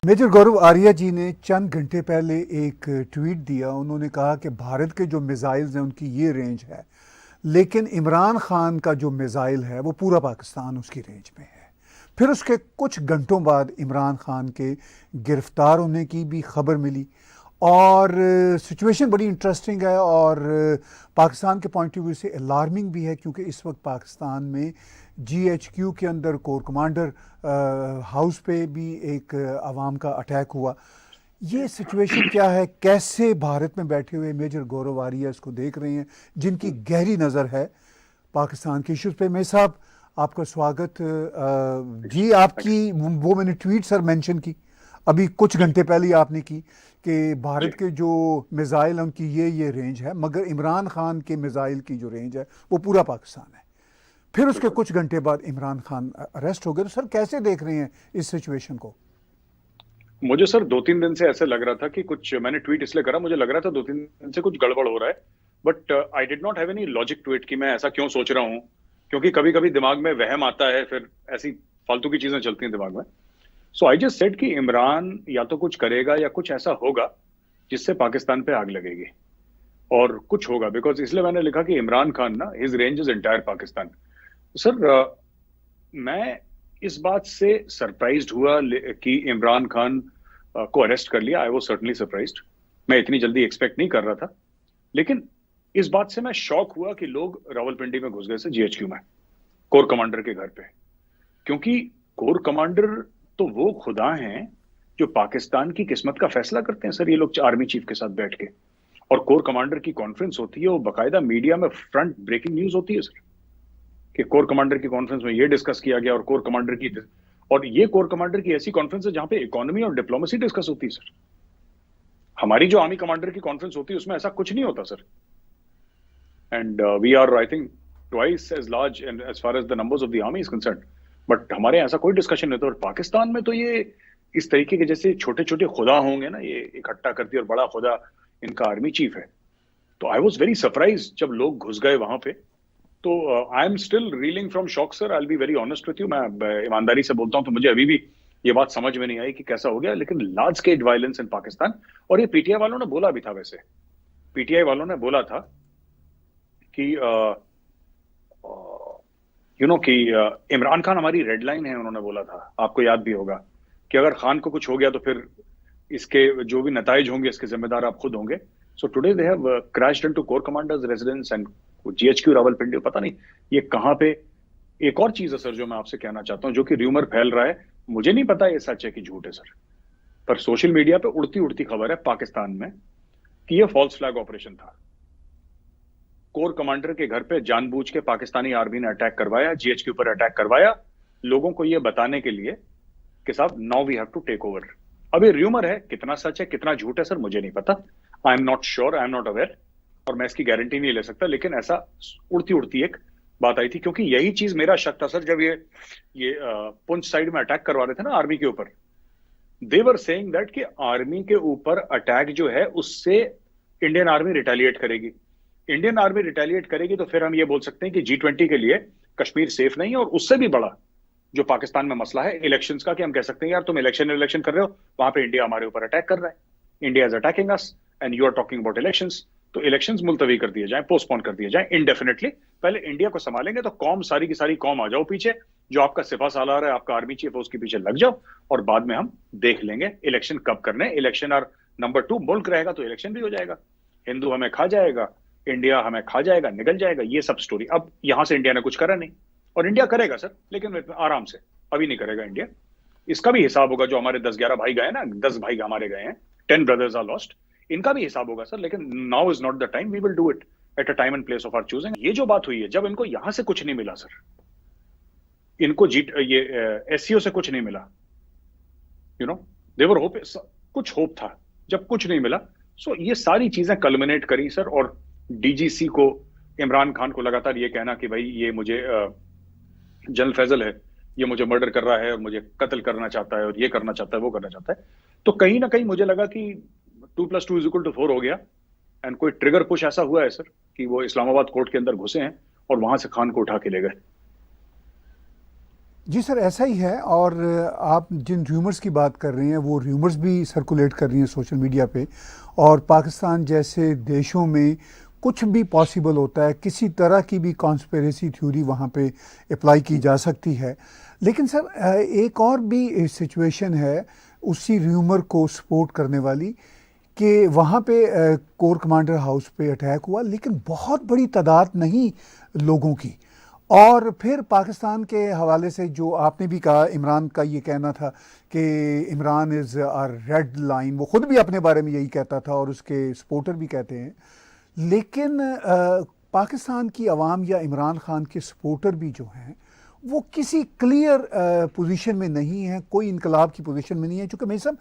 Major गौरव आर्या जी ने चंद घंटे पहले एक ट्वीट दिया। उन्होंने कहा कि भारत के जो मिसाइल्स हैं उनकी ये रेंज है, लेकिन इमरान खान का जो मिसाइल है वो पूरा पाकिस्तान उसकी रेंज में है। फिर उसके कुछ घंटों बाद इमरान खान के गिरफ्तार होने की भी खबर मिली और सिचुएशन बड़ी इंटरेस्टिंग है और पाकिस्तान के पॉइंट ऑफ व्यू से अलार्मिंग भी है, क्योंकि इस वक्त पाकिस्तान में GHQ के अंदर कोर कमांडर हाउस पे भी एक अवाम का अटैक हुआ। ये सिचुएशन क्या है, कैसे भारत में बैठे हुए मेजर गौरव आर्या इसको देख रहे हैं, जिनकी गहरी नज़र है पाकिस्तान के इश्यूज़ पे। मेरे साहब आपका स्वागत। जी, आपकी वो मैंने ट्वीट सर मेंशन की अभी कुछ घंटे पहले आपने की कि भारत के जो मिसाइल हैं उनकी ये रेंज है, मगर इमरान खान के मिसाइल की जो रेंज है वो पूरा पाकिस्तान है। फिर उसके कुछ घंटे बाद इमरान खान अरेस्ट हो गए। तो सर कैसे देख रहे हैं इस सिचुएशन को? मुझे सर 2-3 दिन से ऐसे लग रहा था कि कुछ, मैंने ट्वीट इसलिए करा, मुझे लग रहा था 2-3 दिन से कुछ गड़बड़ हो रहा है, but I did not have any logic to it कि मैं ऐसा क्यों सोच रहा हूँ, क्योंकि कभी कभी दिमाग में वहम आता है, फिर ऐसी फालतू की चीजें चलती हैं दिमाग में। सो आई जस्ट सेड कि इमरान या तो कुछ करेगा या कुछ ऐसा होगा जिससे पाकिस्तान पे आग लगेगी, और कुछ होगा, बिकॉज इसलिए मैंने लिखा कि इमरान खान ना, his range is entire Pakistan. Sir मैं इस बात से सरप्राइज्ड हुआ कि इमरान खान को अरेस्ट कर लिया। आई वाज सर्टनली सरप्राइज्ड, मैं इतनी जल्दी एक्सपेक्ट नहीं कर रहा था। लेकिन इस बात से मैं शॉक हुआ कि लोग रावलपिंडी में घुस गए थे, GHQ में, कोर कमांडर के घर पे, क्योंकि कोर कमांडर तो वो खुदा हैं जो पाकिस्तान की किस्मत का फैसला करते हैं सर। ये लोग आर्मी चीफ के साथ बैठ के, और कोर कमांडर की कॉन्फ्रेंस होती है, वो बाकायदा मीडिया में फ्रंट ब्रेकिंग न्यूज होती है सर, कि कोर कमांडर की कॉन्फ्रेंस में ये डिस्कस किया गया, और ये कोर कमांडर की ऐसी कॉन्फ्रेंस है जहां पे इकोनॉमी और डिप्लोमेसी डिस्कस होती है सर। हमारी जो आर्मी कमांडर की कॉन्फ्रेंस होती है उसमें ऐसा कुछ नहीं होता sir. And we are, I think, twice as large and as far as the numbers of the army is concerned, but हमारे ऐसा कोई डिस्कशन नहीं होता। और पाकिस्तान में तो ये इस तरीके के जैसे छोटे छोटे खुदा होंगे ना, ये इकट्ठा करती है, और बड़ा खुदा इनका आर्मी चीफ है। तो आई वॉज वेरी सरप्राइज जब लोग घुस गए वहां पे। तो I am still reeling from shock sir, I will be very honest with you. मैं ईमानदारी से बोलता हूं तो मुझे अभी भी ये बात समझ में नहीं आई कि कैसा हो गया। लेकिन large scale violence in Pakistan, और ये पीटीआई वालों ने बोला भी था, वैसे पीटीआई वालों ने बोला था कि कि इमरान खान हमारी रेड लाइन है। उन्होंने बोला था, आपको याद भी होगा, कि अगर खान को कुछ हो गया तो फिर इसके जो भी नताइज होंगे इसके जिम्मेदार आप खुद होंगे। So today they have crashed into core commanders residence and GHQ Rawalpindi. पता नहीं ये कहां पे। एक और चीज है सर जो मैं आपसे कहना चाहता हूं, जो कि र्यूमर फैल रहा है, मुझे नहीं पता ये सच है कि झूठ है सर, पर सोशल मीडिया पे उड़ती उड़ती खबर है पाकिस्तान में कि ये फॉल्स फ्लैग ऑपरेशन था। कोर कमांडर के घर पे जानबूझ के पाकिस्तानी आर्मी ने अटैक करवाया, GHQ पर अटैक करवाया, लोगों को ये बताने के लिए कि साहब now we have to take over. अब ये र्यूमर है, कितना सच है कितना झूठ है सर मुझे नहीं पता। I am not sure, I am not aware, और मैं इसकी गारंटी नहीं ले सकता। लेकिन ऐसा उड़ती उड़ती एक बात आई थी, क्योंकि यही चीज मेरा शक था सर, जब ये पुंछ साइड में अटैक करवा रहे थे ना आर्मी के ऊपर। दे वर सेइंग दैट कि आर्मी के ऊपर अटैक जो है उससे इंडियन आर्मी रिटेलिएट करेगी। इंडियन आर्मी रिटेलिएट करेगी तो फिर हम ये बोल सकते हैं कि G20 के लिए कश्मीर सेफ नहीं है। और उससे भी बड़ा जो पाकिस्तान में मसला है इलेक्शंस का, कि हम कह सकते हैं यार तुम इलेक्शन कर रहे हो, वहां पे इंडिया हमारे ऊपर अटैक कर रहा है, India is attacking us and you are talking about elections. तो इलेक्शंस मुलतवी कर दिए जाए, पोस्टपोन कर दिए जाए इंडेफिनेटली। पहले इंडिया को संभालेंगे तो कौम, सारी की सारी कौम आ जाओ पीछे, जो आपका सिपा सालार है, आपका आर्मी चीफ है, उसके पीछे लग जाओ, और बाद में हम देख लेंगे इलेक्शन कब करने। इलेक्शन और नंबर 2 मुल्क रहेगा तो इलेक्शन भी हो जाएगा, हिंदू हमें खा जाएगा, इंडिया हमें खा जाएगा, निकल जाएगा, ये सब स्टोरी। अब यहां से इंडिया ने कुछ करा नहीं, और इंडिया करेगा सर, लेकिन आराम से, अभी नहीं करेगा इंडिया। इसका भी हिसाब होगा, जो हमारे 10-11 भाई गए ना, 10 भाई हमारे गए हैं, 10 ब्रदर्स आर लॉस्ट, इनका भी हिसाब होगा सर। लेकिन now is not the time, we will do it at a time and place of our choosing. ये जो बात हुई है, जब इनको यहां से कुछ नहीं मिला सर, इनको SCO से कुछ नहीं मिला, देवर होप, कुछ होप था, जब कुछ नहीं मिला। सो ये सारी चीजें कल्मिनेट करी सर, और DGC को, इमरान खान को लगातार ये कहना कि भाई ये मुझे जनरल फैजल है, ये मुझे मर्डर कर रहा है, और मुझे कत्ल करना चाहता है, और ये करना चाहता है, वो करना चाहता है। तो कहीं ना कहीं मुझे लगा कि 2+2=4 हो गया, एंड कोई ट्रिगर पुश ऐसा हुआ है सर कि वो इस्लामाबाद कोर्ट के अंदर घुसे हैं और वहां से खान को उठा के ले गए। जी सर, ऐसा ही है। और आप जिन र्यूमर्स की बात कर रहे हैं वो र्यूमर्स भी सर्कुलेट कर रही हैं सोशल मीडिया पे। और पाकिस्तान जैसे देशों में कुछ भी पॉसिबल होता है, किसी तरह की भी कॉन्स्पिरेसी थ्योरी वहाँ पे अप्लाई की जा सकती है। लेकिन सर एक और भी सिचुएशन है उसी र्यूमर को सपोर्ट करने वाली, कि वहाँ पे कोर कमांडर हाउस पे अटैक हुआ लेकिन बहुत बड़ी तादाद नहीं लोगों की। और फिर पाकिस्तान के हवाले से जो आपने भी कहा, इमरान का ये कहना था कि Imran is our red line, वो ख़ुद भी अपने बारे में यही कहता था और उसके सपोर्टर भी कहते हैं। लेकिन पाकिस्तान की आवाम या इमरान खान के सपोर्टर भी जो हैं वो किसी क्लियर पोजीशन में नहीं है, कोई इनकलाब की पोजीशन में नहीं है। चूँकि मैं सब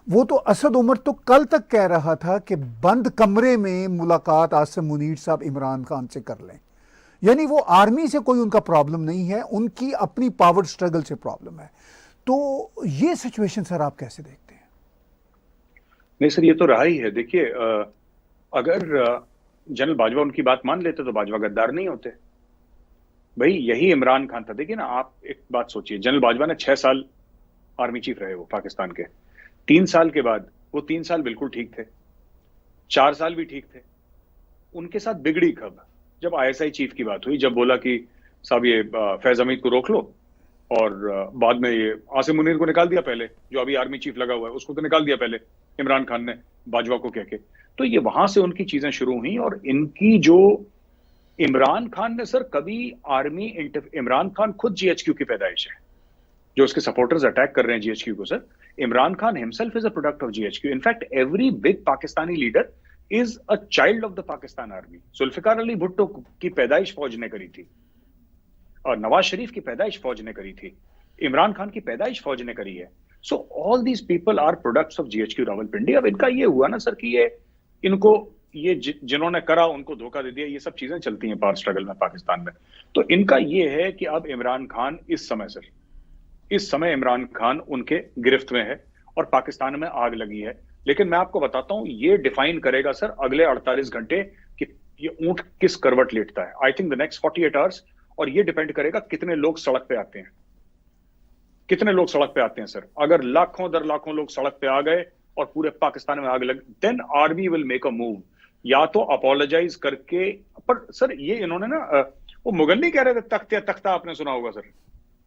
वो तो असद उमर तो कल तक कह रहा था कि बंद कमरे में मुलाकात आसिम मुनीर साहब इमरान खान से कर लें। यानी वो आर्मी से कोई उनका प्रॉब्लम नहीं है, उनकी अपनी पावर स्ट्रगल से प्रॉब्लम है। तो ये सिचुएशन सर आप कैसे देखते हैं? नहीं सर, ये तो रहा ही है। देखिए, अगर जनरल बाजवा उनकी बात मान लेते तो बाजवा गद्दार नहीं होते भाई। यही इमरान खान था। देखिए ना, आप एक बात सोचिए, जनरल बाजवा ने 6 साल आर्मी चीफ रहे वो पाकिस्तान के। 3 साल के बाद वो 3 साल बिल्कुल ठीक थे, 4 साल भी ठीक थे। उनके साथ बिगड़ी कब? जब आईएसआई चीफ की बात हुई, जब बोला कि साहब ये फैज हमीद को रोक लो, और बाद में ये आसिम मुनीर को निकाल दिया पहले, जो अभी आर्मी चीफ लगा हुआ है उसको तो निकाल दिया पहले इमरान खान ने बाजवा को कह के। तो ये वहां से उनकी चीजें शुरू हुई। और इनकी जो इमरान खान ने सर कभी इमरान खान खुद जीएचक्यू की पैदाइश है। जो उसके सपोर्टर्स अटैक कर रहे हैं जीएचक्यू को, sir Imran Khan himself is a product of GHQ. In fact every big Pakistani leader is a child of the Pakistan army. Zulfikar Ali Bhutto की पैदाइश फौज ने करी थी, और नवाज शरीफ की पैदाइश फौज ने करी थी, इमरान खान की पैदाइश फौज ने करी है। So all these people are products of GHQ Rawalpindi. अब इनका ये हुआ ना सर कि ये जिन्होंने करा उनको धोखा दे दिया, ये सब चीजें चलती हैं पावर स्ट्रगल में पाकिस्तान में। तो इनका ये है कि अब इमरान खान इस समय इमरान खान उनके गिरफ्त में है और पाकिस्तान में आग लगी है। लेकिन मैं आपको बताता हूं, ये डिफाइन करेगा सर अगले 48 घंटे कि ये ऊंट किस करवट लेटता है। I think the next 48 hours. और ये डिपेंड करेगा कितने लोग सड़क पे आते हैं, कितने लोग सड़क पे आते हैं सर। अगर लाखों दर लाखों लोग सड़क पे आ गए और पूरे पाकिस्तान में आग लग, then army will make a move, या तो अपोलोजाइज करके। पर सर ये इन्होंने ना, वो मुगल नहीं कह रहे थे तख्ते तख्ता, आपने सुना होगा सर,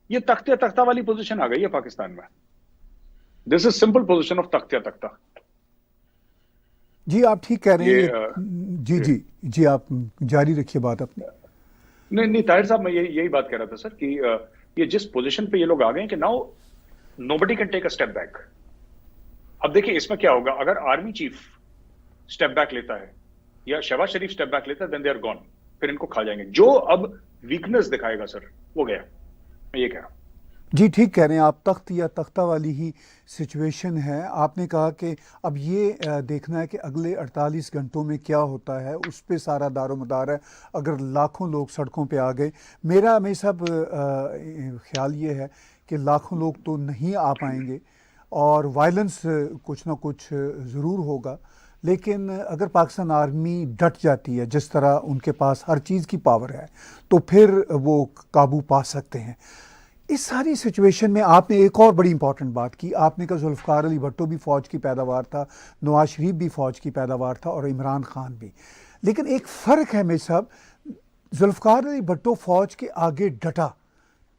ये तख्ते तख्ता वाली पोजीशन आ गई है पाकिस्तान में। This is simple position of तख्ते तख्ता। जी आप ठीक कह रहे हैं ये। जी जी जी, आप जारी रखिए बात अपनी। नहीं ताहिर साहब, मैं यही बात कह रहा था सर कि ये जिस पोजीशन पे ये लोग आ गए कि now nobody can take a step back. अब देखिए इसमें क्या होगा, अगर आर्मी चीफ स्टेप बैक लेता है या शहबाज शरीफ स्टेप बैक लेता है, देन दे आर गॉन। फिर इनको खा जाएंगे। जो अब वीकनेस दिखाएगा सर वो गया। मैं ये कह रहा हूं। जी ठीक कह रहे हैं आप, तख्त या तख्ता वाली ही सिचुएशन है। आपने कहा कि अब ये देखना है कि अगले 48 घंटों में क्या होता है, उस पे सारा दारोमदार है। अगर लाखों लोग सड़कों पे आ गए, मेरा में सब ख्याल ये है कि लाखों लोग तो नहीं आ पाएंगे और वायलेंस कुछ ना कुछ ज़रूर होगा। लेकिन अगर पाकिस्तान आर्मी डट जाती है, जिस तरह उनके पास हर चीज़ की पावर है, तो फिर वो काबू पा सकते हैं। इस सारी सिचुएशन में आपने एक और बड़ी इंपॉर्टेंट बात की। आपने कहा जुल्फ़िकार अली भुट्टो भी फ़ौज की पैदावार था, नवाज शरीफ भी फ़ौज की पैदावार था और इमरान खान भी। लेकिन एक फ़र्क है मेरे साहब, जुल्फ़िकार अली भुट्टो फ़ौज के आगे डटा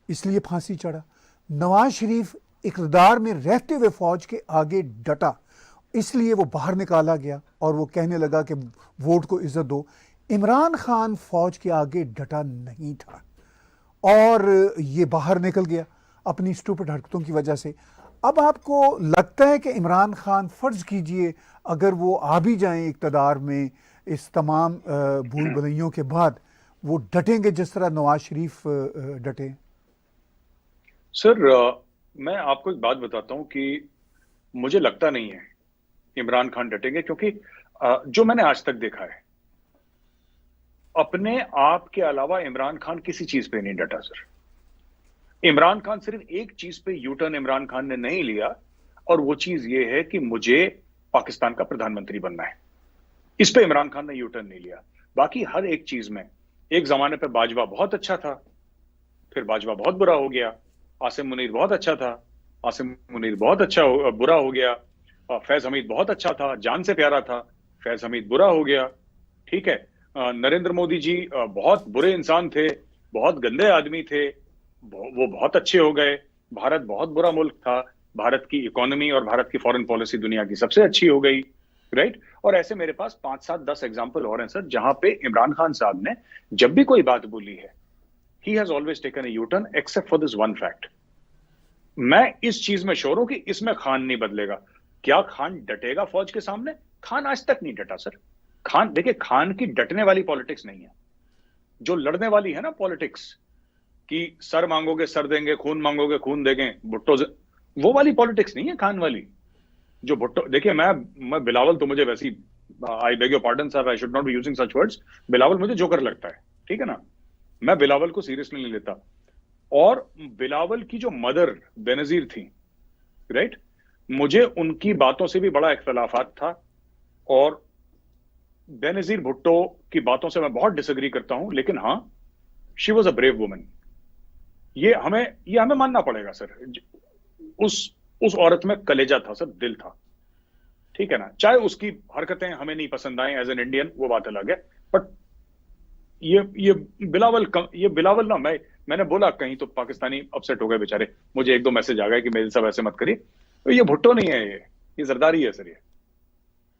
इसलिए फांसी चढ़ा, नवाज शरीफ इक़्तिदार में रहते हुए फ़ौज के आगे डटा इसलिए वो बाहर निकाला गया और वो कहने लगा कि वोट को इज़्ज़त दो। इमरान खान फ़ौज के आगे डटा नहीं था और ये बाहर निकल गया अपनी स्टूपिड हरकतों की वजह से। अब आपको लगता है कि इमरान खान, फ़र्ज़ कीजिए अगर वो आ भी जाएं इक़्तिदार में, इस तमाम भूल भुलैयों के बाद, वो डटेंगे जिस तरह नवाज शरीफ डटे? सर मैं आपको एक बात बताता हूं कि मुझे लगता नहीं है इमरान खान डटेंगे, क्योंकि जो मैंने आज तक देखा है, अपने आप के अलावा इमरान खान किसी चीज पे नहीं डटा सर। इमरान खान सिर्फ एक चीज पे यू टर्न इमरान खान ने नहीं लिया, और वो चीज ये है कि मुझे पाकिस्तान का प्रधानमंत्री बनना है। इस पे इमरान खान ने यू टर्न नहीं लिया। बाकी हर एक चीज में, एक जमाने पे बाजवा बहुत अच्छा था, फिर बाजवा बहुत बुरा हो गया, आसिम मुनीर बहुत अच्छा था, आसिम मुनीर बहुत बुरा हो गया। फैज हमीद बहुत अच्छा था, जान से प्यारा था, फैज हमीद बुरा हो गया। ठीक है, नरेंद्र मोदी जी बहुत बुरे इंसान थे, बहुत गंदे आदमी थे, वो बहुत अच्छे हो गए। भारत बहुत बुरा मुल्क था, भारत की इकोनॉमी और भारत की फॉरेन पॉलिसी दुनिया की सबसे अच्छी हो गई, राइट। और ऐसे मेरे पास 5 7 10 एग्जाम्पल और हैं सर, जहां पे इमरान खान साहब ने जब भी कोई बात बोली है, he has always taken a U turn, except for this one fact. मैं इस चीज में श्योर हूं कि इसमें खान नहीं बदलेगा। क्या खान डटेगा फौज के सामने? खान आज तक नहीं डटा सर। खान, देखिए, खान की डटने वाली पॉलिटिक्स नहीं है, जो लड़ने वाली है ना पॉलिटिक्स, कि सर मांगोगे सर देंगे, खून मांगोगे खून देंगे, भुट्टो वो वाली पॉलिटिक्स नहीं है खान वाली। जो भुट्टो, देखिए, मैं बिलावल तो मुझे वैसी, I beg your pardon sir, I should not be using such words, Bilawal मुझे जोकर लगता है, ठीक है ना, मैं बिलावल को सीरियसली नहीं लेता। और बिलावल की जो मदर बेनजीर थी, राइट, मुझे उनकी बातों से भी बड़ा इख्तलाफात था। और बेनजीर भुट्टो की बातों से मैं बहुत डिसएग्री करता हूं, लेकिन हाँ, she was a brave woman. ये हमें मानना पड़ेगा सर। उस औरत में कलेजा था सर, दिल था, ठीक है ना। चाहे उसकी हरकतें हमें नहीं पसंद आए एज एन इंडियन, वो बात अलग है, बट ये बिलावल ना, मैंने बोला कहीं तो पाकिस्तानी अपसेट हो गए बेचारे, मुझे 1 2 मैसेज आ गए कि मेरे सब ऐसे मत करिए। तो ये भुट्टो नहीं है, ये जरदारी है सर। ये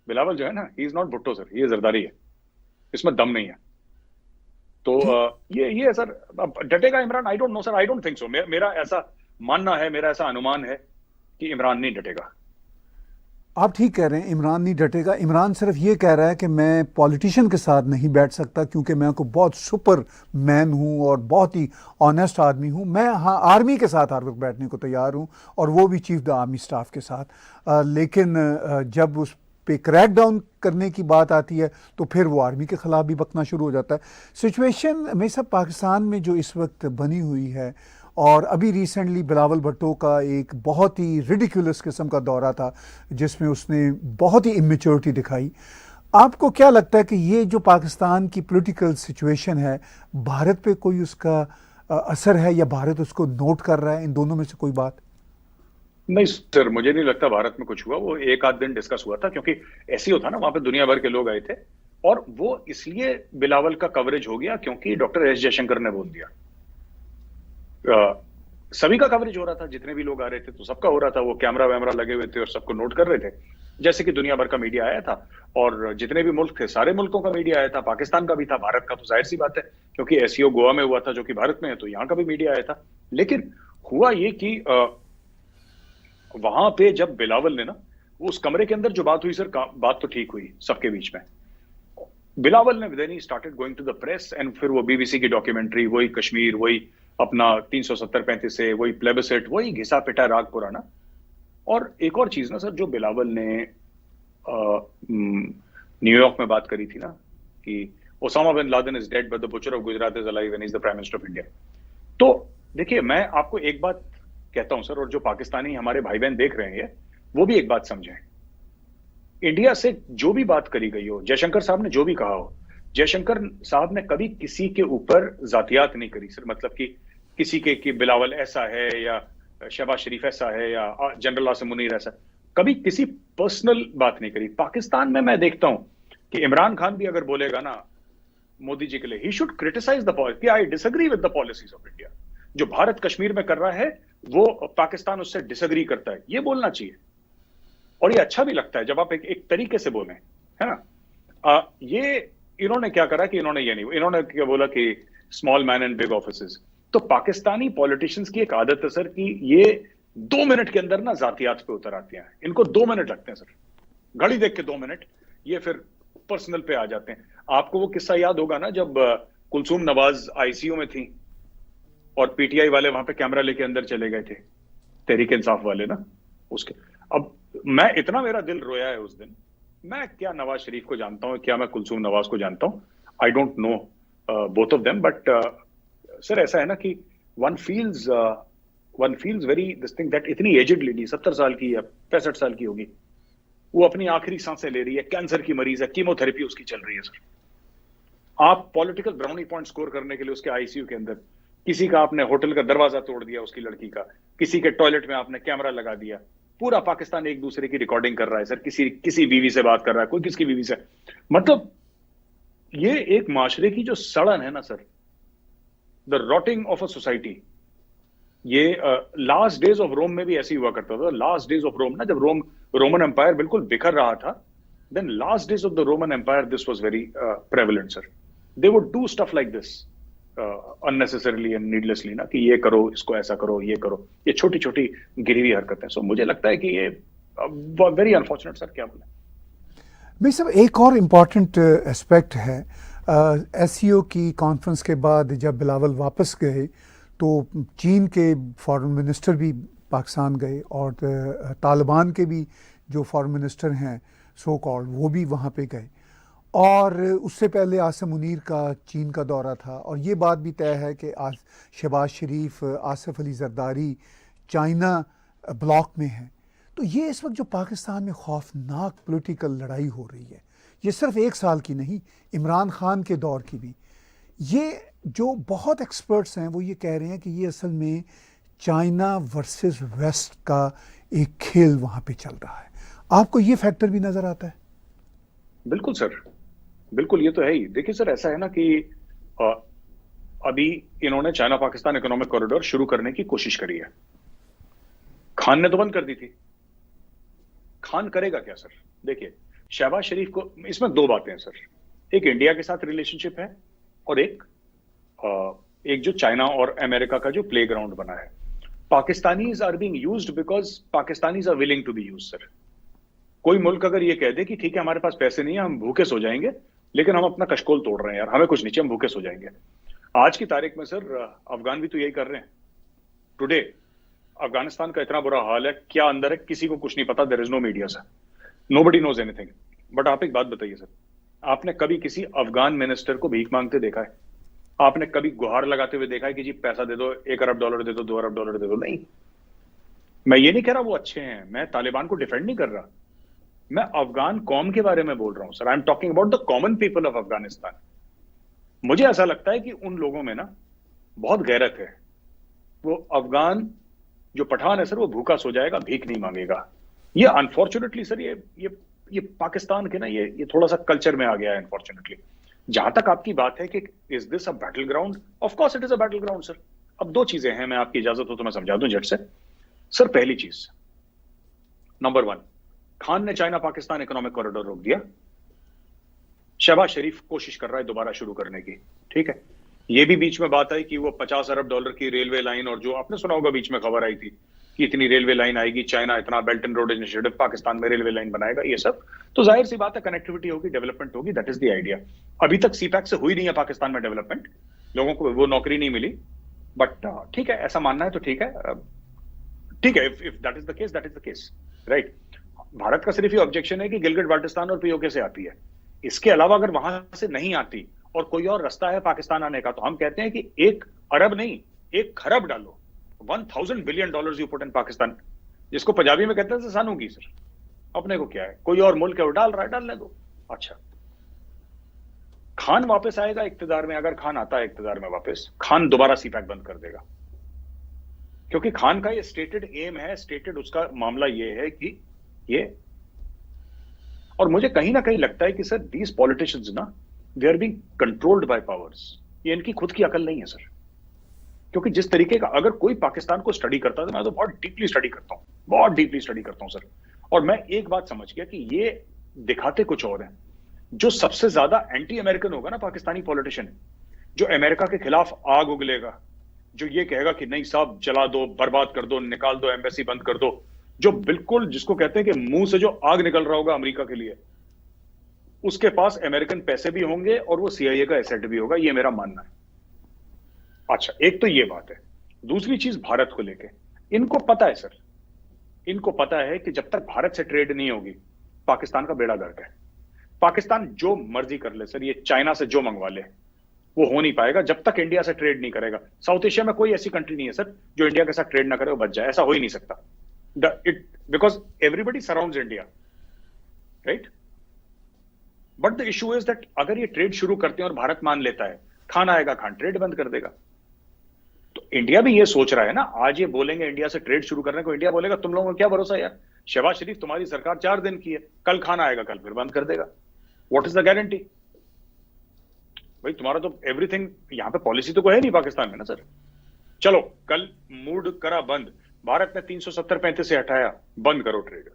बिलावल जो है ना, he is not Bhutto sir, ये जरदारी है, इसमें दम नहीं है। तो ये सर, अब डटेगा Imran? I don't know sir, I don't think so. मेरा ऐसा मानना है, मेरा ऐसा अनुमान है कि इमरान नहीं डटेगा। आप ठीक कह रहे हैं, इमरान नहीं डटेगा। इमरान सिर्फ ये कह रहा है कि मैं पॉलिटिशियन के साथ नहीं बैठ सकता क्योंकि मैं को बहुत सुपर मैन हूँ और बहुत ही ऑनेस्ट आदमी हूँ। मैं हाँ आर्मी के साथ हर वक्त बैठने को तैयार हूँ, और वो भी चीफ द आर्मी स्टाफ के साथ। लेकिन जब उस पे क्रैक डाउन करने की बात आती है तो फिर वो आर्मी के ख़िलाफ़ भी बकना शुरू हो जाता है। सिचुएशन में सब पाकिस्तान में जो इस वक्त बनी हुई है, और अभी रिसेंटली बिलावल भुट्टो का एक बहुत ही रिडिकुलस किस्म का दौरा था जिसमें उसने बहुत ही इमेच्योरिटी दिखाई। आपको क्या लगता है कि ये जो पाकिस्तान की पॉलिटिकल सिचुएशन है, भारत पे कोई उसका असर है, या भारत उसको नोट कर रहा है? इन दोनों में से कोई बात? नहीं सर, मुझे नहीं लगता भारत में कुछ हुआ। वो 1 आध दिन डिस्कस हुआ था, क्योंकि ऐसे ही होता ना, वहां पे दुनिया भर के लोग आए थे, और वो इसलिए बिलावल का कवरेज हो गया क्योंकि डॉक्टर एस जयशंकर ने बोल दिया। सभी का कवरेज हो रहा था, जितने भी लोग आ रहे थे तो सबका हो रहा था, वो कैमरा वैमरा लगे हुए थे और सबको नोट कर रहे थे, जैसे कि दुनिया भर का मीडिया आया था। और जितने भी मुल्क थे, सारे मुल्कों का मीडिया आया था, पाकिस्तान का भी था, भारत का तो जाहिर सी बात है, क्योंकि एसईओ गोवा में हुआ था जो कि भारत में है, तो यहाँ का भी मीडिया आया था। लेकिन हुआ ये कि वहां पे जब बिलावल ने ना, उस कमरे के अंदर जो बात हुई सर, बात तो ठीक हुई सबके बीच में। बिलावल ने then he started going to the press, and फिर वो बीबीसी की डॉक्यूमेंट्री, वही कश्मीर, वही अपना 370-35 से, वही प्लेबिसेट, वही घिसा पिटा राग पुराना। और एक और चीज ना सर, जो बिलावल ने न्यूयॉर्क में बात करी थी ना, कि Osama bin Laden is dead but the butcher of Gujarat is alive and is the prime minister of India. तो देखिए, मैं आपको एक बात कहता हूं सर, और जो पाकिस्तानी हमारे भाई बहन देख रहे हैं वो भी एक बात समझें। इंडिया से जो भी बात करी गई हो, जयशंकर साहब ने जो भी कहा हो, जयशंकर साहब ने कभी किसी के ऊपर जातियात नहीं करी सर। मतलब कि किसी के कि बिलावल ऐसा है, या शहबाज शरीफ ऐसा है, या जनरल आसिम मुनीर ऐसा, कभी किसी पर्सनल बात नहीं करी। पाकिस्तान में मैं देखता हूं कि इमरान खान भी अगर बोलेगा ना मोदी जी के लिए, he should criticise the policy. I disagree with the policies of India. जो भारत कश्मीर में कर रहा है वो पाकिस्तान उससे डिसएग्री करता है, ये बोलना चाहिए। और ये अच्छा भी लगता है जब आप एक तरीके से बोलें, है ना। ये इन्होंने क्या करा कि इन्होंने ये नहीं, इन्होंने क्या बोला कि small man and big offices. तो पाकिस्तानी पॉलिटिशियंस की एक आदत है सर कि ये 2 मिनट के अंदर ना जातियात पे उतर आती हैं। इनको 2 मिनट लगते हैं सर, घड़ी देख के 2 मिनट, ये फिर पर्सनल पे आ जाते हैं। आपको वो किस्सा याद होगा ना, जब कुलसूम नवाज आईसीयू में थी और पीटीआई वाले वहां पे कैमरा लेके अंदर चले गए थे, तहरीक इंसाफ वाले ना, उसके। अब मैं इतना, मेरा दिल रोया है उस दिन। मैं क्या नवाज शरीफ को जानता हूं, क्या मैं कुलसूम नवाज को जानता हूं, आई don't know both of them, but sir ऐसा है ना कि one feels very this thing that इतनी एजेड लेडी, 70 साल की या 65 साल की होगी, वो अपनी आखिरी सांसें ले रही है, कैंसर की मरीज है, कीमोथेरेपी उसकी चल रही है सर। आप पॉलिटिकल ब्राउनी पॉइंट स्कोर करने के लिए उसके आईसीयू के अंदर किसी का आपने होटल का दरवाजा तोड़ दिया उसकी लड़की का, किसी के टॉयलेट में आपने कैमरा लगा दिया, पूरा पाकिस्तान एक दूसरे की रिकॉर्डिंग कर रहा है सर, किसी किसी बीवी से बात कर रहा है, कोई किसकी बीवी से। मतलब ये एक माशरे की जो सड़न है ना sir, the rotting of a society, ये लास्ट डेज ऑफ रोम में भी ऐसे ही हुआ करता था। लास्ट डेज ऑफ रोम ना, जब रोमन एम्पायर बिल्कुल बिखर रहा था, then last days of the Roman empire this was very prevalent sir. They would do stuff like this unnecessarily and needlessly ना, कि ये करो, इसको ऐसा करो, ये करो, ये छोटी छोटी गिरी हुई हरकतें। सो मुझे लगता है कि ये वेरी अनफॉर्चुनेट सर, क्या बोले। भाई साहब, एक और इम्पॉर्टेंट एस्पेक्ट है, एससीओ की कॉन्फ्रेंस के बाद जब बिलावल वापस गए तो चीन के फॉरेन मिनिस्टर भी पाकिस्तान गए और तालिबान के भी जो फॉरेन मिनिस्टर हैं सो कॉल्ड, वो भी वहाँ पे गए। और उससे पहले आसिम मुनीर का चीन का दौरा था, और ये बात भी तय है कि शहबाज शरीफ, आसिफ अली जरदारी चाइना ब्लॉक में हैं। तो ये इस वक्त जो पाकिस्तान में खौफनाक पॉलिटिकल लड़ाई हो रही है, ये सिर्फ एक साल की नहीं, इमरान खान के दौर की भी, ये जो बहुत एक्सपर्ट्स हैं वो ये कह रहे हैं कि ये असल में चाइना वर्सेस वेस्ट का एक खेल वहाँ पे चल रहा है। आपको ये फैक्टर भी नज़र आता है? बिल्कुल सर, बिल्कुल, ये तो है ही। देखिए सर, ऐसा है ना कि अभी इन्होंने चाइना पाकिस्तान इकोनॉमिक कॉरिडोर शुरू करने की कोशिश करी है। खान ने तो बंद कर दी थी। खान करेगा क्या सर? देखिए, शहबाज शरीफ को, इसमें दो बातें हैं सर, एक इंडिया के साथ रिलेशनशिप है और एक जो चाइना और अमेरिका का जो प्लेग्राउंड बना है। Pakistanis are being used because Pakistanis are willing to be used sir. कोई मुल्क अगर ये कह दे कि ठीक है हमारे पास पैसे नहीं है, हम भूखे सो जाएंगे, लेकिन हम अपना कशकोल तोड़ रहे हैं यार, हमें कुछ नहीं चाहिए, हम भूखे सो जाएंगे। आज की तारीख में सर अफगान भी तो यही कर रहे हैं। टुडे अफगानिस्तान का इतना बुरा हाल है, क्या अंदर है किसी को कुछ नहीं पता, there is no media sir, nobody knows anything. But आप एक बात बताइए सर, आपने कभी किसी अफगान मिनिस्टर को भीख मांगते देखा है? आपने कभी गुहार लगाते हुए देखा है कि जी पैसा दे दो, $1 अरब दे दो, $2 अरब दे दो? नहीं। मैं ये नहीं कह रहा वो अच्छे हैं, मैं तालिबान को डिफेंड नहीं कर रहा, मैं अफगान कौम के बारे में बोल रहा हूं sir. I am talking about the common people of Afghanistan. मुझे ऐसा लगता है कि उन लोगों में ना बहुत गैरत है। वो अफगान जो पठान है सर, वो भूखा सो जाएगा, भीख नहीं मांगेगा। ये अनफॉर्चुनेटली सर, ये पाकिस्तान के ना ये थोड़ा सा कल्चर में आ गया है अनफॉर्चुनेटली। जहां तक आपकी बात है कि is this a battle ground, of course it is a battle ground sir. अब दो चीजें हैं, मैं आपकी इजाजत हो तो मैं समझा दूं झट से सर। पहली चीज, नंबर 1, खान ने चाइना पाकिस्तान इकोनॉमिक कॉरिडोर रोक दिया। शहबाज शरीफ कोशिश कर रहा है दोबारा शुरू करने की, ठीक है। ये भी बीच में बात आई कि वो $50 अरब की रेलवे लाइन, और जो आपने सुना होगा बीच में खबर आई थी कि इतनी रेलवे लाइन आएगी, चाइना इतना belt and road initiative Pakistan में रेलवे लाइन बनाएगा, ये सब तो जाहिर सी बात है कनेक्टिविटी होगी, डेवलपमेंट होगी, दैट इज द आइडिया। अभी तक सीपैक से हुई नहीं है पाकिस्तान में डेवलपमेंट, लोगों को वो नौकरी नहीं मिली, बट ठीक है, ऐसा मानना है तो ठीक है, ठीक है। If that is the case, that is the case, right. Bharat का सिर्फ ये ऑब्जेक्शन है कि गिलगिट बाल्टिस्तान और पीओके से आती है, इसके अलावा अगर वहां से नहीं आती और कोई और रास्ता है पाकिस्तान आने का, तो हम कहते हैं कि 1 अरब नहीं, 1 खरब डालो, $1000 billion you put in Pakistan, जिसको पंजाबी में कहते हैं सानू की सर। अपने को क्या है, कोई और मुल्क है वो डाल रहा है, डालने दो। अच्छा, खान वापस आएगा इक्तदार में, अगर खान आता है इक्तदार में वापस, खान दोबारा सीपैक बंद कर देगा, क्योंकि खान का ये स्टेटेड एम है, स्टेटेड उसका मामला ये है कि ये, और मुझे कहीं ना कहीं लगता है कि सर दीज पॉलिटिशियंस ना, they are being controlled by powers. ये इनकी खुद की अकल नहीं है सर, क्योंकि जिस तरीके का, अगर कोई पाकिस्तान को स्टडी करता है तो मैं तो बहुत डीपली स्टडी करता हूं, बहुत डीपली स्टडी करता हूं सर। और मैं एक बात समझ गया कि ये दिखाते कुछ और हैं। जो सबसे ज्यादा एंटी अमेरिकन होगा ना पाकिस्तानी पॉलिटिशियन, जो अमेरिका के खिलाफ आग उगलेगा, जो ये कहेगा कि नहीं साहब जला दो, बर्बाद कर दो, निकाल दो, एम्बेसी बंद कर दो, जो बिल्कुल जिसको कहते हैं कि मुंह से जो आग निकल रहा होगा अमेरिका के लिए, उसके पास अमेरिकन पैसे भी होंगे और वो सीआईए का एसेट भी होगा, ये मेरा मानना है। अच्छा, एक तो ये बात है। दूसरी चीज भारत को लेके, इनको पता है सर, इनको पता है कि जब तक भारत से ट्रेड नहीं होगी पाकिस्तान का बेड़ा गर्क है। पाकिस्तान जो मर्जी कर ले सर, ये चाइना से जो मंगवा ले, वो हो नहीं पाएगा जब तक इंडिया से ट्रेड नहीं करेगा। साउथ एशिया में कोई ऐसी कंट्री नहीं है सर जो इंडिया के साथ ट्रेड ना करे वो बच जाए, ऐसा हो ही नहीं सकता। Because everybody surrounds India, right. But the issue is that अगर ये ट्रेड शुरू करते हैं और भारत मान लेता है, खान आएगा, खान ट्रेड बंद कर देगा। तो इंडिया भी ये सोच रहा है ना, आज ये बोलेंगे इंडिया से ट्रेड शुरू करने को, इंडिया बोलेगा तुम लोगों को क्या भरोसा यार, शहबाज शरीफ तुम्हारी सरकार 4 दिन की है, कल खाना आएगा कल फिर बंद कर देगा, व्हाट इज द गारंटी? भाई तुम्हारा तो एवरीथिंग, यहां पे पॉलिसी तो कोई है नहीं पाकिस्तान में ना सर। चलो कल मूड करा बंद, भारत ने 370-35 से हटाया, बंद करो ट्रेड।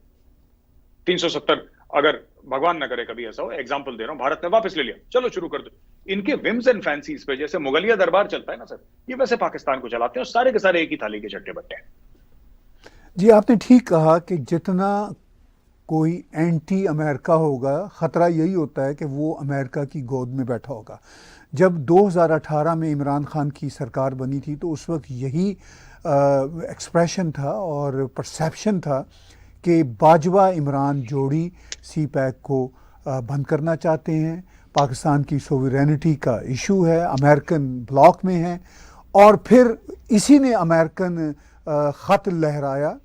370 अगर भगवान न करे कभी ऐसा हो, एग्जांपल दे रहा हूं, भारत ने वापस ले लिया, चलो शुरू कर दो। इनके विम्स एंड फैंसीज पे जैसे मुगलिया दरबार चलता है ना सर, ये वैसे पाकिस्तान को चलाते हैं और सारे के सारे एक ही थाली के चट्टे बट्टे हैं। जी आपने ठीक कहा कि जितना कोई एंटी अमेरिका होगा, ख़तरा यही होता है कि वो अमेरिका की गोद में बैठा होगा। जब 2018 में इमरान खान की सरकार बनी थी तो उस वक्त यही एक्सप्रेशन था और परसेप्शन था कि बाजवा इमरान जोड़ी सी पैक को बंद करना चाहते हैं, पाकिस्तान की सोवरेनिटी का इशू है, अमेरिकन ब्लॉक में है। और फिर इसी ने अमेरिकन ख़त लहराया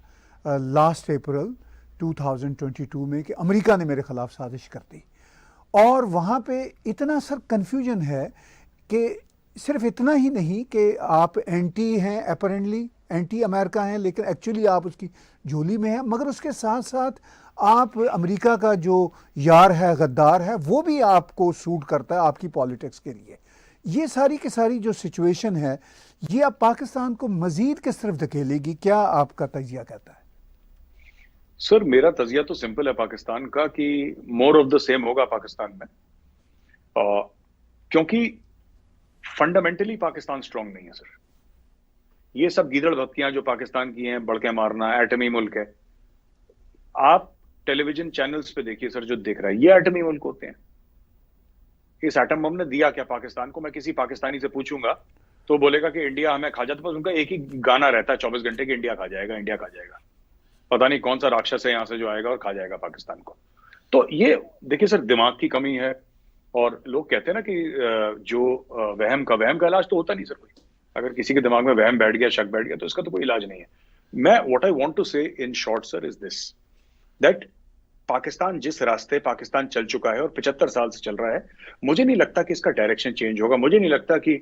लास्ट अप्रैल 2022 में कि अमेरिका ने मेरे ख़िलाफ़ साजिश कर दी। और वहाँ पे इतना सर कन्फ्यूजन है कि सिर्फ इतना ही नहीं कि आप एंटी हैं, अपेरेंटली एंटी अमेरिका हैं, लेकिन एक्चुअली आप उसकी झोली में हैं, मगर उसके साथ साथ आप अमेरिका का जो यार है, गद्दार है, वो भी आपको सूट करता है आपकी पॉलिटिक्स के लिए। ये सारी की सारी जो सिचुएशन है, ये अब पाकिस्तान को मज़ीद किस तरफ धकेलेगी, क्या आपका तजिया कहता है? सर मेरा तजिया तो सिंपल है पाकिस्तान का कि मोर ऑफ द सेम होगा पाकिस्तान में, क्योंकि फंडामेंटली पाकिस्तान स्ट्रांग नहीं है सर। ये सब गीदड़ भक्तियां जो पाकिस्तान की हैं, बड़के मारना, एटमी मुल्क है, आप टेलीविजन चैनल्स पे देखिए सर, जो दिख रहा है ये एटमी मुल्क होते हैं। इस एटम बम ने दिया क्या पाकिस्तान को? मैं किसी पाकिस्तानी से पूछूंगा तो बोलेगा कि इंडिया हमें खा जाता, बस उनका एक ही गाना रहता है 24 घंटे कि इंडिया खा जाएगा, इंडिया खा जाएगा। पता नहीं कौन सा राक्षस है यहां से जो आएगा और खा जाएगा पाकिस्तान को। तो ये देखिए सर, दिमाग की कमी है। और लोग कहते हैं ना कि जो वहम का इलाज तो होता नहीं सर कोई। अगर किसी के दिमाग में वहम बैठ गया, शक बैठ गया, तो इसका तो कोई इलाज नहीं है। मैं व्हाट आई वांट टू से in short sir is this, that Pakistan जिस रास्ते पाकिस्तान चल चुका है और 75 साल से चल रहा है, मुझे नहीं लगता कि इसका डायरेक्शन चेंज होगा। मुझे नहीं लगता कि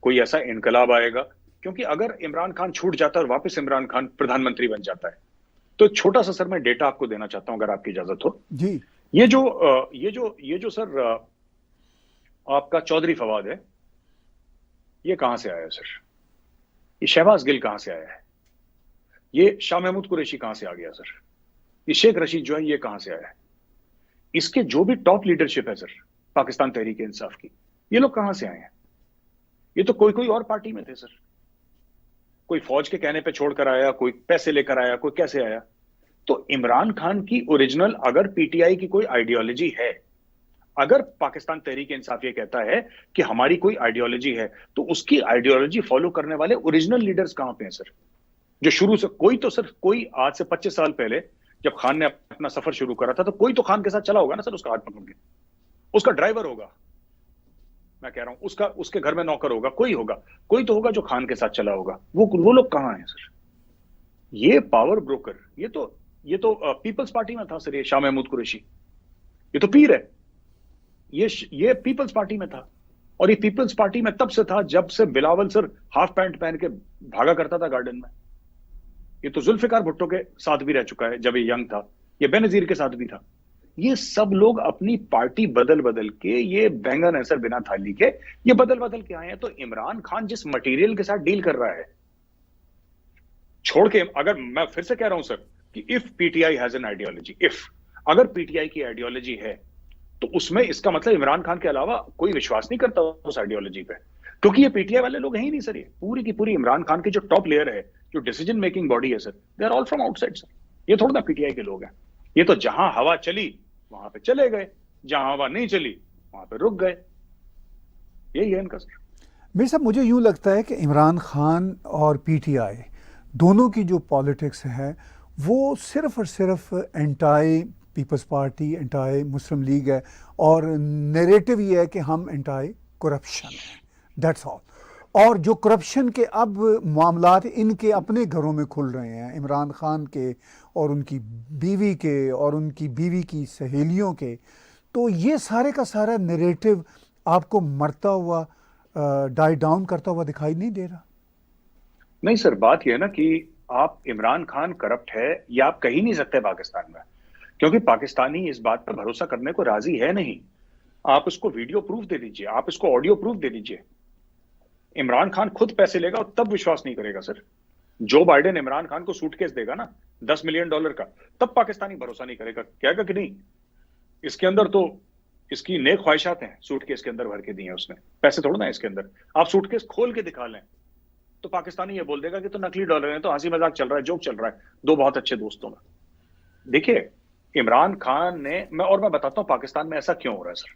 कोई ऐसा इनकलाब आएगा, क्योंकि अगर इमरान खान छूट जाता है और वापस इमरान खान प्रधानमंत्री बन जाता है, तो छोटा सा सर मैं डेटा आपको देना चाहता हूं अगर आपकी इजाजत हो जी। ये जो सर आपका चौधरी फवाद है, ये कहां से आया है सर? ये शहबाज गिल कहां से आया है? ये शाह महमूद कुरैशी कहां से आ गया सर? ये शेख रशीद जो है ये कहां से आया है? इसके जो भी टॉप लीडरशिप है सर पाकिस्तान तहरीक इंसाफ की, ये लोग कहां से आए हैं? ये तो कोई और पार्टी में थे सर। कोई फौज के कहने पे छोड़कर आया, कोई पैसे लेकर आया, कोई कैसे आया। तो इमरान खान की ओरिजिनल अगर पीटीआई की कोई आइडियोलॉजी है, अगर पाकिस्तान तहरीक इंसाफ ये कहता है कि हमारी कोई आइडियोलॉजी है, तो उसकी आइडियोलॉजी फॉलो करने वाले ओरिजिनल लीडर्स कहां पे हैं सर? जो शुरू से कोई आज से 25 साल पहले जब खान ने अपना सफर शुरू करा था, तो कोई तो खान के साथ चला होगा ना सर, उसका हाथ पकड़ के, उसका ड्राइवर होगा, मैं कह रहा हूं उसके घर में नौकर होगा, कोई तो होगा जो खान के साथ चला होगा। वो लोग कहां हैं सर? ये पावर ब्रोकर, ये तो पीपल्स पार्टी में था सर, ये शाह महमूद कुरैशी, ये तो पीर है। ये पीपल्स पार्टी में था, और ये पीपल्स पार्टी में तब से था जब से बिलावल सर हाफ पैंट पहन के भागा करता था गार्डन में। ये तो जुल्फिकार भुट्टो के साथ भी रह चुका है जब ये यंग था, ये बेनजीर के साथ भी था। ये सब लोग अपनी पार्टी बदल के, ये बैंगन है सर बिना थाली के, ये बदल के आए हैं। तो इमरान खान जिस मटेरियल के साथ डील कर रहा है, छोड़ के, अगर मैं फिर से कह रहा हूं सर कि if PTI has an ideology, अगर पीटीआई की आइडियोलॉजी है, तो उसमें इसका मतलब इमरान खान के अलावा कोई विश्वास नहीं करता उस आइडियोलॉजी पे, क्योंकि ये पीटीआई वाले लोग हैं ही नहीं सर। ये पूरी की पूरी इमरान खान की जो टॉप लेयर है, जो डिसीजन मेकिंग बॉडी है sir, they are all from outside sir. ये थोड़ा ना पीटीआई के लोग हैं। ये तो जहां हवा चली वहां पे चले गए, जहां हवा नहीं चली वहां पे रुक गए। यही है इनका सर। मेरे साहब, मुझे यूं लगता है कि इमरान खान और पीटीआई दोनों की जो पॉलिटिक्स है वो सिर्फ और सिर्फ एंटाई पीपल्स पार्टी, एंटाई मुस्लिम लीग है, और नैरेटिव ये है कि हम एंटाई करप्शन हैं, दैट्स ऑल। और जो करप्शन के अब मामलात इनके अपने घरों में खुल रहे हैं, इमरान खान के और उनकी बीवी के और उनकी बीवी की सहेलियों के, तो ये सारे का सारा नैरेटिव आपको मरता हुआ, डाई डाउन करता हुआ दिखाई नहीं दे रहा? नहीं सर, बात यह है ना कि आप इमरान खान करप्ट है ये आप कह ही नहीं सकते पाकिस्तान में, क्योंकि पाकिस्तानी इस बात पर भरोसा करने को राजी है नहीं। आप उसको वीडियो प्रूफ दे दीजिए, आप इसको ऑडियो प्रूफ दे दीजिए। इमरान खान खुद पैसे लेगा और तब विश्वास नहीं करेगा sir. Joe Biden Imran Khan को सूटकेस देगा ना $10 मिलियन का, तब पाकिस्तानी भरोसा नहीं करेगा, कहेगा कि नहीं इसके अंदर तो इसकी नेक ख्वाहिशात हैं, सूटकेस के अंदर भर के दिए हैं उसने, पैसे थोड़ा ना है इसके अंदर। आप सूटकेस खोल के दिखा लें तो पाकिस्तानी ये बोल देगा कि तो नकली डॉलर है, तो हंसी मजाक चल रहा है, जोक चल रहा है दो बहुत अच्छे दोस्तों में। देखिए इमरान खान ने, मैं बताता हूं पाकिस्तान में ऐसा क्यों हो रहा है सर।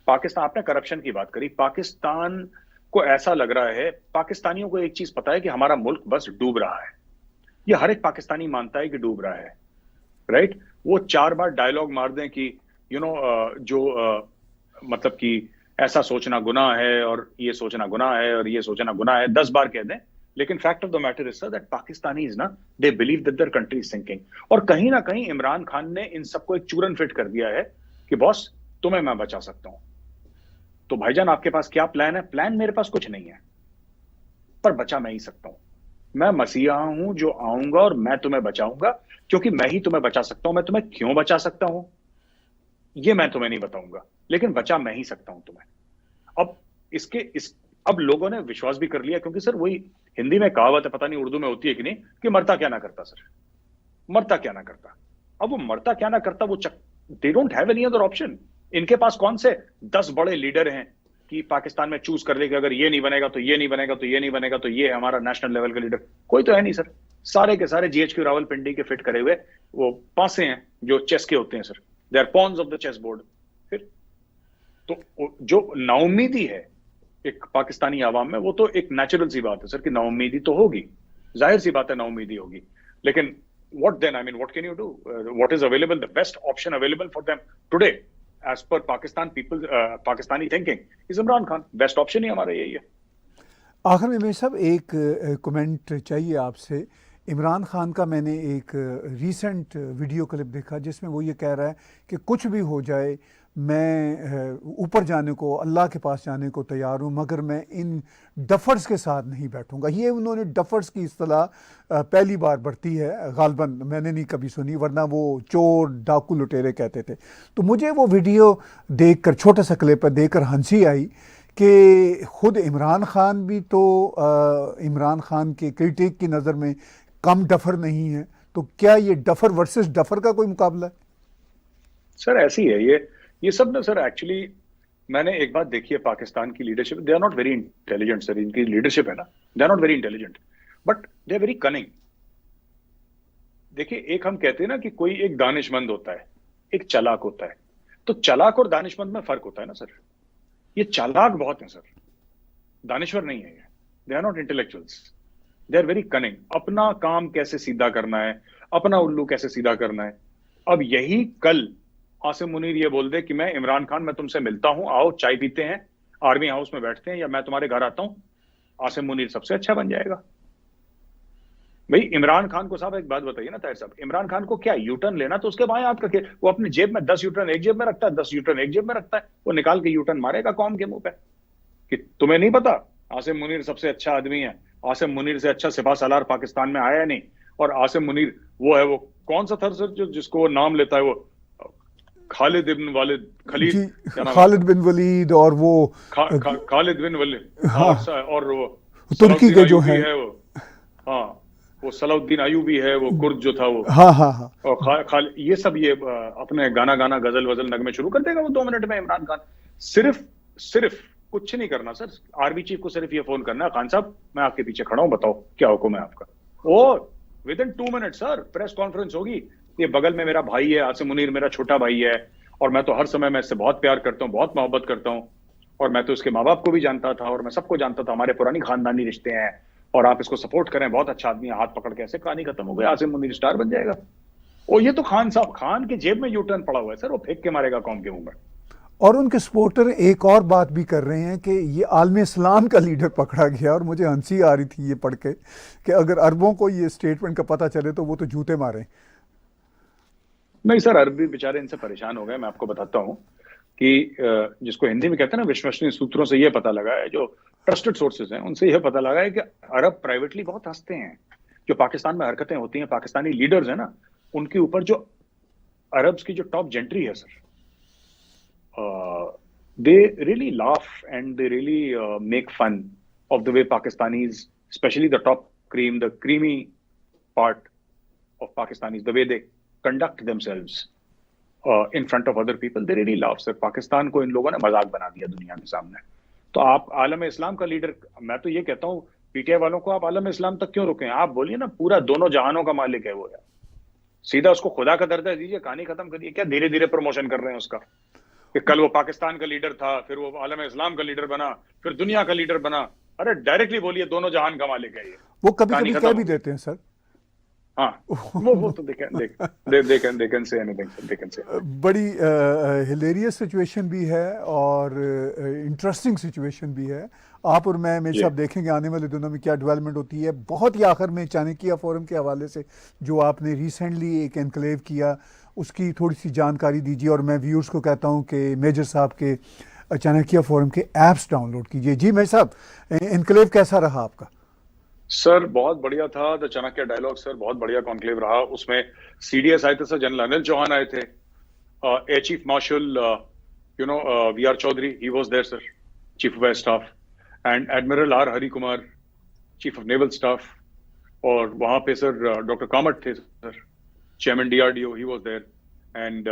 पाकिस्तान, आपने करप्शन की बात करी, पाकिस्तान को ऐसा लग रहा है, पाकिस्तानियों को एक चीज पता है कि हमारा मुल्क बस डूब रहा है। ये हर एक पाकिस्तानी मानता है कि डूब रहा है, राइट। वो 4 बार डायलॉग मार दें कि मतलब कि ऐसा सोचना गुनाह है और ये सोचना गुनाह है और ये सोचना गुनाह है, 10 बार कह दें, लेकिन fact of the matter is sir that Pakistanis ना, they believe that their country is sinking. और कहीं ना कहीं इमरान खान ने इन सबको एक चूरन फिट कर दिया है कि बॉस तुम्हें मैं बचा सकता हूं। तो भाईजान आपके पास क्या प्लान है? प्लान मेरे पास कुछ नहीं है, पर बचा मैं ही सकता हूं। मैं मसीहा हूं जो आऊंगा और मैं तुम्हें बचाऊंगा, क्योंकि मैं ही तुम्हें बचा सकता हूं। मैं तुम्हें क्यों बचा सकता हूं ये मैं तुम्हें नहीं बताऊंगा, लेकिन बचा मैं ही सकता हूं तुम्हें। अब लोगों ने विश्वास भी कर लिया, क्योंकि सर वही हिंदी में कहावत है, पता नहीं उर्दू में होती है कि नहीं, कि मरता क्या ना करता सर, मरता क्या ना करता। अब वो मरता क्या ना करता, वो they don't have any other option. इनके पास कौन से 10 बड़े लीडर हैं कि पाकिस्तान में चूज कर ले कि अगर ये नहीं बनेगा तो ये नहीं बनेगा, तो ये नहीं बनेगा तो ये हमारा नेशनल लेवल का लीडर? कोई तो है नहीं सर। सारे के सारे GHQ रावलपिंडी के फिट करे हुए वो पासे हैं जो चेस के होते हैं sir, they are pawns of the chess board. फिर तो जो नाउम्मीदी है एक पाकिस्तानी आवाम में, वो तो एक नेचुरल सी बात है सर कि नाउम्मीदी तो होगी, जाहिर सी बात है नाउम्मीदी होगी। लेकिन what then? I mean, what can you do? What is available? The best option available for them today, as per Pakistani thinking, is Imran Khan. Best option ही हमारा यही है। आखिर में मेरे साहब एक कमेंट चाहिए आपसे। इमरान खान का मैंने एक रीसेंट वीडियो क्लिप देखा जिसमें वो ये कह रहा है कि कुछ भी हो जाए मैं ऊपर जाने को, अल्लाह के पास जाने को तैयार हूँ, मगर मैं इन डफर्स के साथ नहीं बैठूंगा। ये उन्होंने डफर्स की इस्तेलाह पहली बार बरती है, गालबन मैंने नहीं कभी सुनी, वरना वो चोर डाकू लुटेरे कहते थे। तो मुझे वो वीडियो देखकर, छोटा सा क्लिप देखकर हंसी आई कि खुद इमरान खान भी तो इमरान खान के क्रिटिक की नज़र में कम डफर नहीं है। तो क्या ये डफर वर्सेस डफर का कोई मुकाबला है? सर ऐसी है ये सब ना सर। एक्चुअली मैंने एक बात देखी है, पाकिस्तान की leadership, they are not very intelligent sir. इनकी लीडरशिप है ना, they are not very intelligent, but they are very cunning. देखिए एक हम कहते हैं ना कि कोई एक दानिशमंद होता है, एक चालाक होता है। तो चालाक और दानिशमंद में फर्क होता है ना सर। ये चालाक बहुत है सर, दानिश्वर नहीं है ये। They are not intellectuals, they are very cunning. अपना काम कैसे सीधा करना है, अपना उल्लू कैसे सीधा करना है। अब यही कल आसिम मुनीर ये बोल दे कि मैं इमरान खान, मैं तुमसे मिलता हूं, आओ चाय पीते हैं, आर्मी हाउस में बैठते हैं, या मैं तुम्हारे घर आता हूं, आसिम मुनीर सबसे अच्छा बन जाएगा। भाई इमरान खान को साहब एक बात बताइए ना ताहिर साहब, इमरान खान को क्या यूटर्न लेना तो उसके बाएं हाथ रखे, वो अपनी जेब में 10 यूटर्न एक जेब में रखता है, 10 यूटर्न एक जेब में रखता है, वो निकाल के यूटर्न मारेगा कौम के मुंह पे कि तुम्हें नहीं पता आसिम मुनीर सबसे अच्छा आदमी है, आसिम मुनीर से अच्छा सिपा सालार पाकिस्तान में आया नहीं। और आसिम मुनीर वो है, वो कौन सा था सर जो जिसको वो नाम लेता है, वो खालिद बिन वलीद और वो खालिद बिन वलीद, हाँ, और वो तुर्की के जो है वो, हाँ वो सलाउद्दीन अयूबी है, वो कुर्द जो था वो, हाँ हाँ हाँ, और ये सब ये अपने गाना गजल वजल नगमे शुरू कर देगा वो 2 मिनट में। इमरान खान सिर्फ कुछ नहीं करना सर, आर्मी चीफ को सिर्फ ये फोन करना है, खान साहब मैं आपके पीछे खड़ा हूं, बताओ क्या हुक्म है आपका। और with in 2 minute sir press conference होगी। ये बगल में मेरा भाई है आसिम मुनीर, मेरा छोटा भाई है, और मैं तो हर समय मैं इससे बहुत प्यार करता हूँ, बहुत मोहब्बत करता हूँ, और मैं तो इसके माँ बाप को भी जानता था और मैं सबको जानता था, हमारे पुरानी खानदानी रिश्ते हैं, और आप इसको सपोर्ट करें, बहुत अच्छा आदमी है। हाथ पकड़ के ऐसे कहानी खत्म हो गई, आसिम मुनीर स्टार बन जाएगा। और ये तो खान साहब, खान के जेब में यूटर्न पड़ा हुआ है सर, वो फेंक के मारेगा कौम के मुंह में। और उनके सपोर्टर एक और बात भी कर रहे हैं कि ये आलम इस्लाम का लीडर पकड़ा गया, और मुझे हंसी आ रही थी ये पढ़ के कि अगर अरबों को ये स्टेटमेंट का पता चले तो वो तो जूते मारें। नहीं सर, अरबी बेचारे इनसे परेशान हो गए। मैं आपको बताता हूँ कि जिसको हिंदी में कहते हैं ना विश्वसनीय सूत्रों से ये पता लगा है, जो ट्रस्टेड सोर्सेज हैं, उनसे यह पता लगा है कि अरब प्राइवेटली बहुत हंसते हैं जो पाकिस्तान में हरकतें होती हैं, पाकिस्तानी लीडर्स हैं ना, उनके ऊपर जो अरब्स की जो टॉप जेंट्री है sir, they really laugh and they really make fun of the way Pakistanis, especially the top cream, the creamy part of Pakistanis, the way they conduct themselves in front of other people, they really laugh sir. Pakistan को इन लोगों ने मजाक बना दिया दुनिया के सामने। तो आप आलम इस्लाम का लीडर, मैं तो ये कहता हूँ पीटीआई वालों को, आप आलम इस्लाम तक क्यों रुके हैं? आप बोलिए ना, पूरा दोनों जहानों का मालिक है वो यार, सीधा उसको खुदा का दर्जा दीजिए, कहानी खत्म करिए। क्या धीरे धीरे प्रमोशन कर रहे हैं उसका कि कल वो पाकिस्तान का लीडर था, फिर वो आलम इस्लाम का लीडर बना, फिर दुनिया का लीडर बना। अरे डायरेक्टली बोलिए दोनों जहान का मालिक है ये। वो कभी कभी कह भी देते हैं सर। हाँ, वो तो they can say anything, they can say। बड़ी हिलेरियस सिचुएशन भी है और इंटरेस्टिंग सिचुएशन भी है। आप और मैं हमेशा अब देखेंगे आने वाले दिनों में क्या डेवलपमेंट होती है। बहुत ही आखिर में चाणक्य फोरम के हवाले से जो आपने रिसेंटली एक एनक्लेव किया, उसकी थोड़ी सी जानकारी दीजिए। और मैं व्यूअर्स को कहता हूँ कि मेजर साहब के चाणक्य फोरम के ऐप्स डाउनलोड कीजिए। जी मेजर साहब, एनक्लेव कैसा रहा आपका? सर बहुत बढ़िया था, द चाणक्य डायलॉग सर, बहुत बढ़िया कॉन्क्लेव रहा। उसमें सीडीएस आए थे सर, जनरल अनिल चौहान आए थे, air chief marshal V R Chaudhari, he was there sir, chief of air staff, and admiral R Hari Kumar, chief of naval staff, और वहां पे सर डॉक्टर कामत थे sir, chairman DRDO, he was there, and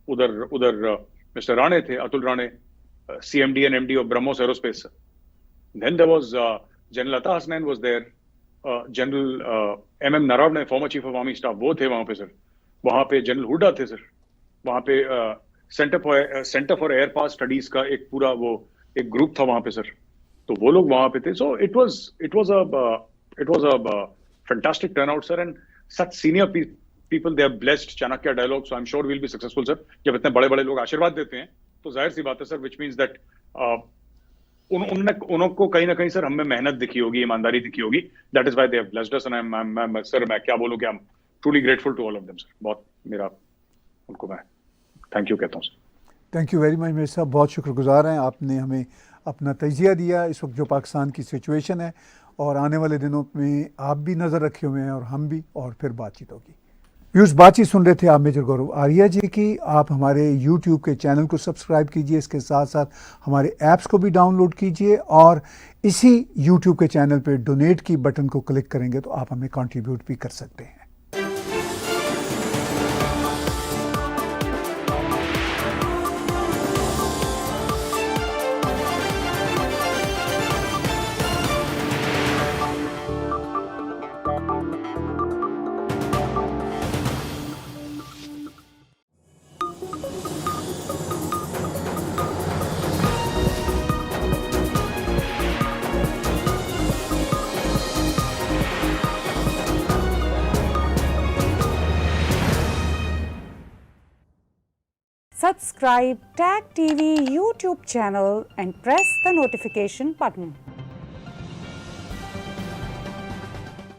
उधर mister Rane थे, Atul Rane, CMD and MD of BrahMos aerospace. Then there was general Ata Hasnain was there, general MM Naravane, former chief of army staff, वो थे वहां पे सर। वहां पे जनरल हुड्डा थे सर। वहां पे centre for air pass studies का एक पूरा वो एक ग्रुप था वहां पे सर, तो वो लोग वहां पे थे। So it was a fantastic turnout sir, and such senior people, they are blessed Chanakya dialogue, so I am sure we will be successful sir. जब इतने बड़े बड़े लोग आशीर्वाद देते हैं तो जाहिर सी बात है सर, विच मीन्स दैट उनको कहीं ना कहीं सर हमें मेहनत दिखी होगी, ईमानदारी दिखी होगी। That is why they have blessed us, and sir मैं क्या बोलूं कि I am truly grateful to all of them sir. बहुत मेरा उनको मैं थैंक यू कहता हूं सर। थैंक यू वेरी मच मेरे साहब, बहुत शुक्रगुजार हैं। आपने हमें अपना तजिया दिया इस वक्त जो पाकिस्तान की सिचुएशन है, और आने वाले दिनों में आप भी नज़र रखे हुए हैं और हम भी, और फिर बातचीत होगी। व्यूअर्स, बातचीत सुन रहे थे आप मेजर गौरव आर्या जी की। आप हमारे यूट्यूब के चैनल को सब्सक्राइब कीजिए, इसके साथ साथ हमारे ऐप्स को भी डाउनलोड कीजिए, और इसी यूट्यूब के चैनल पे डोनेट की बटन को क्लिक करेंगे तो आप हमें कंट्रीब्यूट भी कर सकते हैं। Subscribe TAG TV YouTube channel and press the notification button.